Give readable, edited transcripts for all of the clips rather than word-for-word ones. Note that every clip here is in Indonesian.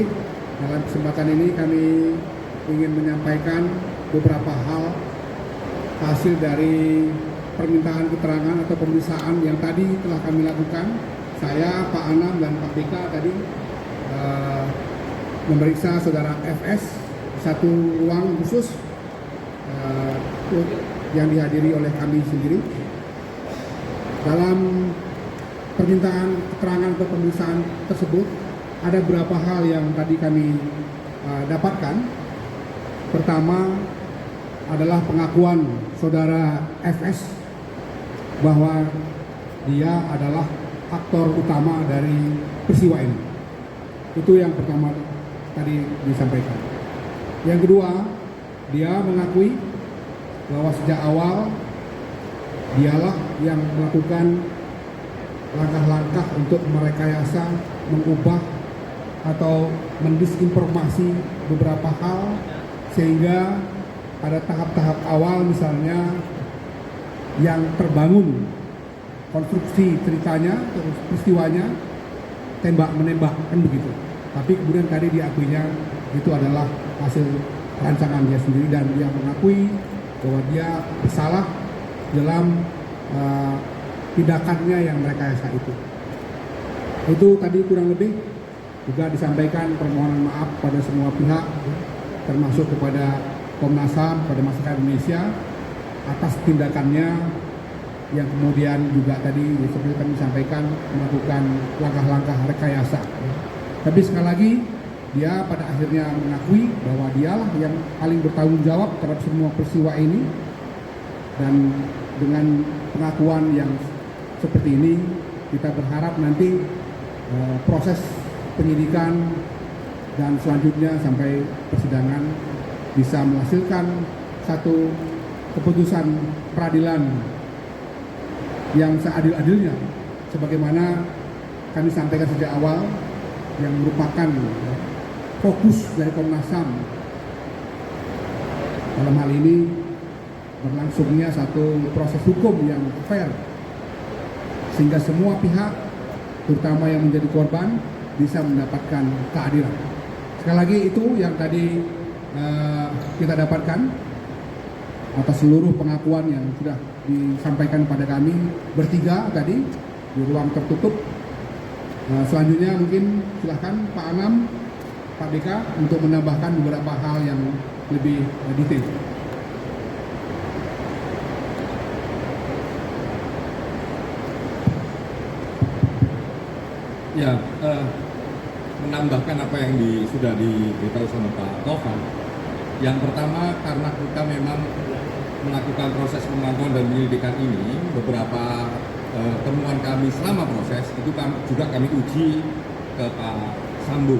kasih. Dalam kesempatan ini kami ingin menyampaikan beberapa hal hasil dari permintaan keterangan atau pemeriksaan yang tadi telah kami lakukan. Saya, Pak Anam, dan Pak BK tadi memeriksa saudara FS satu ruang khusus yang dihadiri oleh kami sendiri. Dalam permintaan keterangan atau pemeriksaan tersebut ada beberapa hal yang tadi kami dapatkan. Pertama adalah pengakuan saudara FS bahwa dia adalah aktor utama dari peristiwa ini. Itu yang pertama tadi disampaikan. Yang kedua, dia mengakui bahwa sejak awal dialah yang melakukan langkah-langkah untuk merekayasa, mengubah atau mendisinformasi beberapa hal, sehingga pada tahap-tahap awal misalnya yang terbangun konstruksi ceritanya, terus peristiwanya tembak-menembak, kan begitu. Tapi kemudian tadi diakuinya itu adalah hasil rancangan dia sendiri, dan dia mengakui bahwa dia bersalah dalam tindakannya yang rekayasa itu. Itu tadi kurang lebih juga disampaikan permohonan maaf pada semua pihak, termasuk kepada Komnas HAM, pada masyarakat Indonesia atas tindakannya yang kemudian juga tadi seperti kami sampaikan melakukan langkah-langkah rekayasa. Tapi sekali lagi dia pada akhirnya mengakui bahwa dialah yang paling bertanggung jawab terhadap semua peristiwa ini, dan dengan pengakuan yang seperti ini kita berharap nanti proses penyidikan dan selanjutnya sampai persidangan bisa menghasilkan satu keputusan peradilan yang seadil-adilnya, sebagaimana kami sampaikan sejak awal, yang merupakan fokus dari Komnas HAM dalam hal ini berlangsungnya satu proses hukum yang fair, sehingga semua pihak, terutama yang menjadi korban, bisa mendapatkan keadilan. Sekali lagi itu yang tadi kita dapatkan atas seluruh pengakuan yang sudah disampaikan pada kami bertiga tadi di ruang tertutup. Selanjutnya mungkin silahkan Pak Anam, Pak BK untuk menambahkan beberapa hal yang lebih detail. Ya, menambahkan apa yang sudah diberitahu sama Pak Tovan. Yang pertama, karena kita memang melakukan proses pemantauan dan penyelidikan ini, beberapa temuan kami selama proses itu juga kami uji ke Pak Sambo.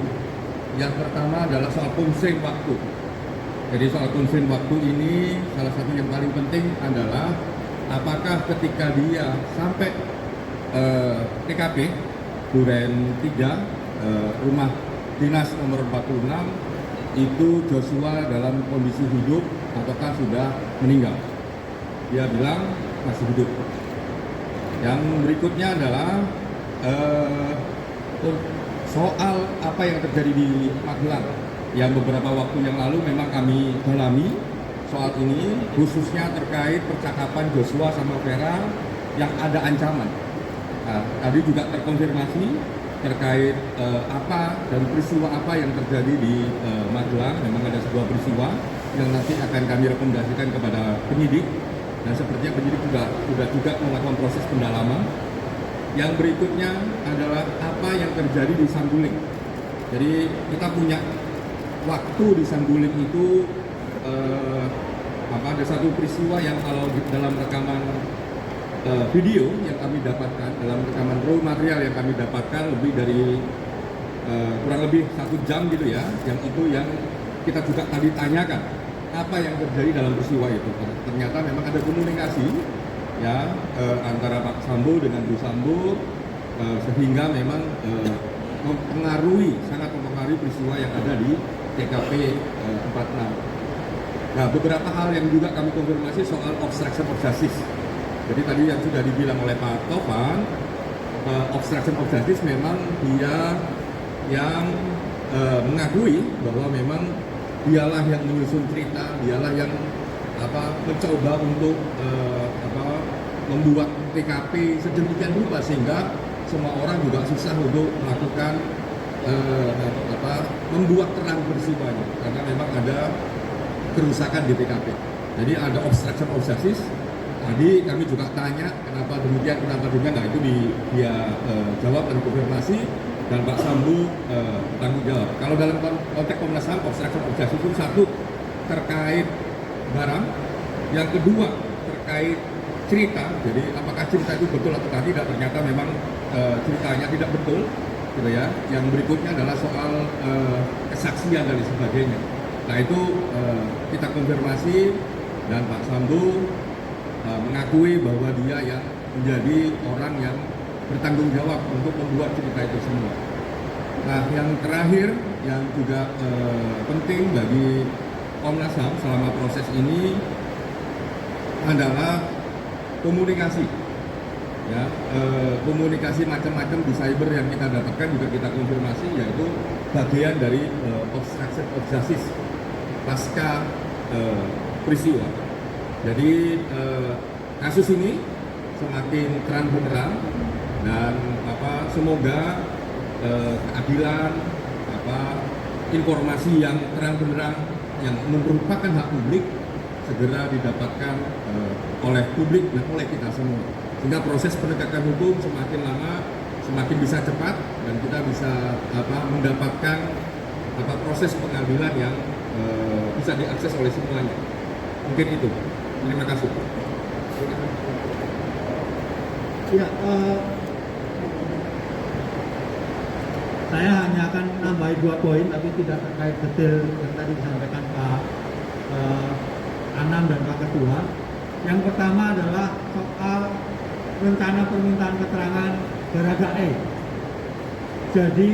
Yang pertama adalah soal constraint waktu. Jadi soal constraint waktu ini salah satu yang paling penting adalah apakah ketika dia sampai TKP Duren 3 rumah dinas nomor 46 itu Joshua dalam kondisi hidup ataukah sudah meninggal. Dia bilang masih hidup. Yang berikutnya adalah soal apa yang terjadi di Magelang yang beberapa waktu yang lalu memang kami dalami soal ini, khususnya terkait percakapan Joshua sama Vera yang ada ancaman. Nah, tadi juga terkonfirmasi terkait apa dan peristiwa apa yang terjadi di Magelang. Memang ada sebuah peristiwa yang nanti akan kami rekomendasikan kepada penyidik, dan sepertinya penyidik sudah juga melakukan proses pendalaman. Yang berikutnya adalah apa yang terjadi di Sambuling. Jadi kita punya waktu di Sambuling itu ada satu peristiwa yang kalau dalam rekaman video yang kami dapatkan, dalam rekaman raw material yang kami dapatkan lebih dari kurang lebih 1 jam gitu ya, yang itu yang kita juga tadi tanyakan apa yang terjadi dalam peristiwa itu. Ternyata memang ada komunikasi ya antara Pak Sambo dengan Bu Sambo, sehingga memang sangat mempengaruhi peristiwa yang ada di TKP 46. Nah, beberapa hal yang juga kami konfirmasi soal obstruction of justice. Jadi tadi yang sudah dibilang oleh Pak Tovan, obstruction of justice memang dia yang mengakui bahwa memang dialah yang menyusun cerita, dialah yang mencoba untuk membuat TKP sedemikian rupa sehingga semua orang juga susah untuk melakukan membuat terang peristiwanya karena memang ada kerusakan di TKP. Jadi ada obstruction of justice. Tadi kami juga tanya kenapa demikian. Nah itu dia jawab dan konfirmasi dan Pak Sambu bertanggung jawab. Kalau dalam konteks Komnas HAM, obstruction of justice itu satu terkait barang, yang kedua terkait cerita. Jadi apakah cerita itu betul atau tidak? Ternyata memang ceritanya tidak betul, gitu ya. Yang berikutnya adalah soal kesaksian dan sebagainya. Nah itu kita konfirmasi dan Pak Sambu mengakui bahwa dia yang menjadi orang yang bertanggung jawab untuk membuat cerita itu semua. Nah yang terakhir yang juga penting bagi Komnas HAM selama proses ini adalah komunikasi. Ya, komunikasi macam-macam di cyber yang kita dapatkan juga kita konfirmasi, yaitu bagian dari obstruction of justice pasca peristiwa. Jadi kasus ini semakin terang benderang dan semoga keadilan, informasi yang terang benderang yang merupakan hak publik segera didapatkan oleh publik dan oleh kita semua. Sehingga proses penegakan hukum semakin lama semakin bisa cepat dan kita bisa mendapatkan proses pengadilan yang bisa diakses oleh semuanya. Mungkin itu. Terima kasih. Ya, saya hanya akan nambahin 2 poin, tapi tidak terkait detail yang tadi disampaikan Pak Anam dan Pak Ketua. Yang pertama adalah soal rencana permintaan keterangan Baradae. Jadi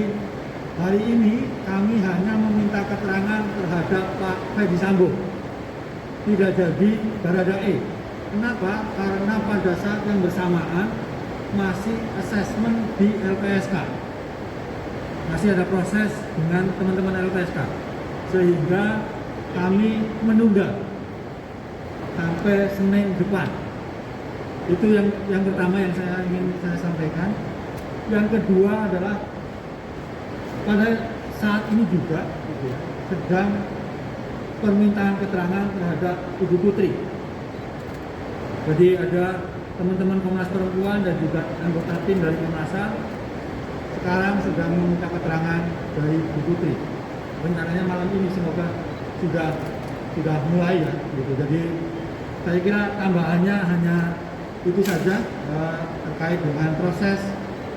hari ini kami hanya meminta keterangan terhadap Pak Ferdi Sambo, tidak jadi Baradae. Kenapa? Karena pada saat yang bersamaan masih asesmen di LPSK, masih ada proses dengan teman-teman LPSK, sehingga kami menunda sampai Senin depan. Itu yang pertama yang saya ingin sampaikan. Yang kedua adalah pada saat ini juga sedang permintaan keterangan terhadap Ibu Putri. Jadi ada teman-teman Komnas Perempuan dan juga anggota tim dari Komnas HAM sekarang sedang meminta keterangan dari Ibu Putri. Rencananya malam ini semoga sudah mulai ya. Gitu. Jadi saya kira tambahannya hanya itu saja terkait dengan proses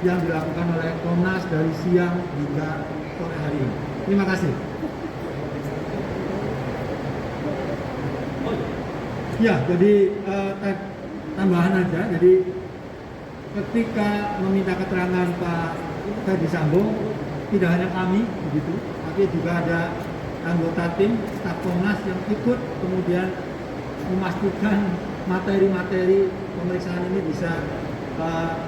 yang dilakukan oleh Komnas dari siang hingga sore hari ini. Terima kasih. Ya, jadi tambahan aja. Jadi ketika meminta keterangan Pak Ferdi Sambo, tidak hanya kami begitu, tapi juga ada anggota tim staf Komnas yang ikut kemudian memastikan materi-materi pemeriksaan ini bisa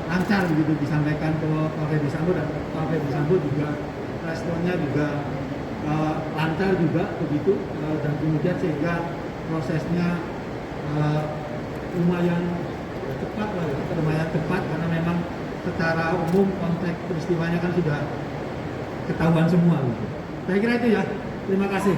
lancar begitu disampaikan ke Pak Ferdi Sambo, dan Pak Ferdi Sambo juga responnya juga lancar juga begitu, dan kemudian sehingga prosesnya lumayan cepat karena memang secara umum konteks peristiwanya kan sudah ketahuan semua gitu. Saya kira itu ya. Terima kasih.